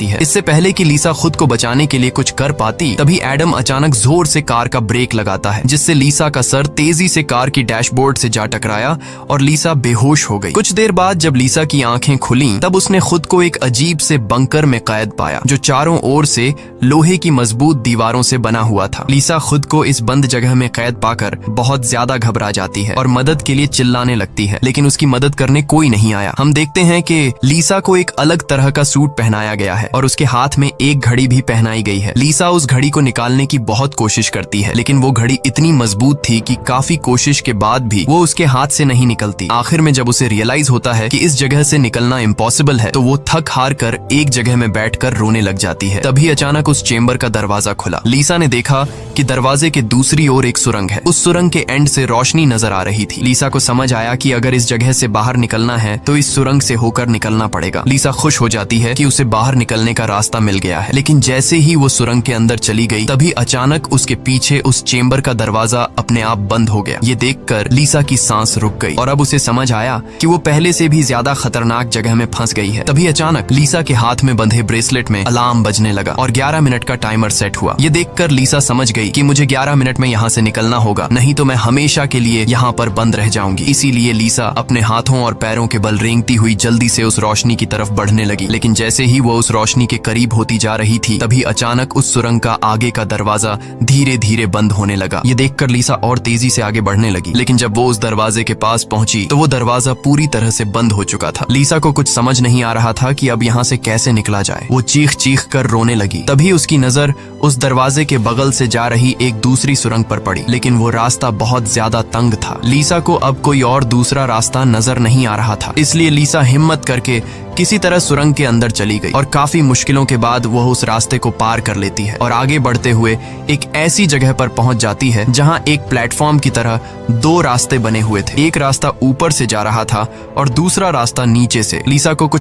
जाती है। इससे पहले कि लीसा खुद को बचाने के लिए कुछ कर पाती, तभी एडम अचानक जोर से कार का ब्रेक लगाता है, जिससे लीसा का सर तेजी से कार की डैशबोर्ड से जा टकराया और लीसा बेहोश हो गई। कुछ देर बाद जब लीसा की आंखें खुलीं, तब उसने खुद को एक अजीब से बंकर में कैद पाया, जो चारों ओर से लोहे की मजबूत दीवारों से बना हुआ था। लीसा खुद को इस बंद जगह में कैद पाकर बहुत ज्यादा घबरा जाती है और मदद के लिए चिल्लाने लगती है, लेकिन उसकी मदद करने कोई नहीं आया। हम देखते हैं कि लीसा को एक अलग तरह का सूट पहनाया गया है और उसके हाथ में एक घड़ी भी पहनाई गई है। लीसा उस घड़ी को निकालने की बहुत कोशिश करती है, लेकिन वो घड़ी इतनी मजबूत थी कि काफी कोशिश के बाद भी वो उसके हाथ से नहीं निकलती। आखिर में जब उसे रियलाइज होता है कि इस जगह से निकलना इम्पॉसिबल है, तो वो थक हार कर एक जगह में बैठकर रोने लग जाती है। तभी अचानक उस चेंबर का दरवाजा खुला। लीसा ने देखा कि दरवाजे के दूसरी ओर एक सुरंग है। उस सुरंग के एंड से रोशनी नजर आ रही थी। लीसा को समझ आया कि अगर इस जगह से बाहर निकलना है तो इस सुरंग से होकर निकलना पड़ेगा। लीसा खुश हो जाती है कि उसे बाहर निकलने का रास्ता मिल गया है, लेकिन जैसे ही वो सुरंग के अंदर चली गई, तभी अचानक उसके पीछे उस चेंबर का दरवाजा अपने आप बंद हो गया। ये देखकर लीसा की सांस रुक गई और अब उसे समझ आया कि वो पहले से भी ज्यादा खतरनाक जगह में फंस गई है। तभी अचानक लीसा के हाथ में बंधे ब्रेसलेट में अलार्म बजने लगा और 11 मिनट का टाइमर सेट हुआ। ये देखकर लीसा समझ गई कि मुझे 11 मिनट में यहाँ से निकलना होगा, नहीं तो मैं हमेशा के लिए यहाँ पर बंद रह जाऊंगी। इसीलिए लीसा अपने हाथों और पैरों के बल रेंगती हुई जल्दी से उस रोशनी की तरफ बढ़ने लगी, लेकिन जैसे ही वो उस रोशनी के करीब होती जा रही थी, तभी अचानक उस सुरंग का आगे का दरवाजा धीरे धीरे बंद होने लगा। ये देखकर लीसा और तेजी से आगे बढ़ने लगी, लेकिन जब वो उस दरवाजे के पास पहुंची तो वो दरवाजा पूरी तरह से बंद हो चुका था। लीसा को कुछ समझ नहीं आ रहा था कि अब यहाँ से कैसे निकला जाए। वो चीख चीख कर रोने लगी। तभी उसकी नजर उस दरवाजे के बगल से जा रही एक दूसरी सुरंग पर पड़ी, लेकिन वो रास्ता बहुत ज्यादा तंग था। लीसा को अब कोई और दूसरा रास्ता नजर नहीं आ रहा था, इसलिए लीसा हिम्मत करके किसी तरह सुरंग के अंदर चली गई और काफी मुश्किलों के बाद वह उस रास्ते को पार कर लेती है और आगे बढ़ते हुए एक ऐसी जगह पर पहुंच जाती है जहां एक प्लेटफॉर्म की तरह दो रास्ते बने हुए थे। एक रास्ता ऊपर से जा रहा था और दूसरा रास्ता नीचे से। लीसा को कुछ